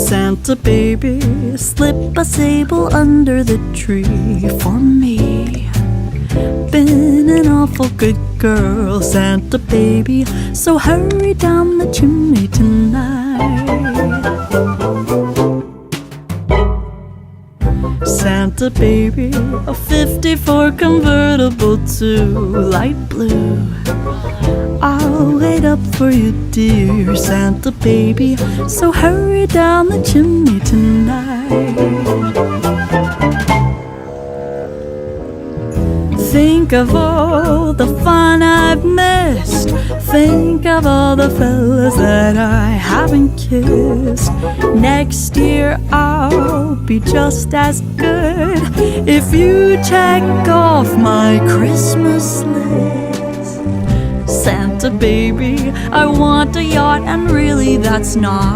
Santa baby, slip a sable under the tree for me. Been an awful good girl, Santa baby, so hurry down the chimney tonight. Santa baby, a '54 convertible to light blue. I'll wait up for you, dear Santa baby, so hurry down the chimney tonight. Think of all the fun I've missed. Think of all the fellas that I haven't kissed. Next year I'll be just as good if you check off my Christmas list. Santa baby, I want a yacht, and really that's not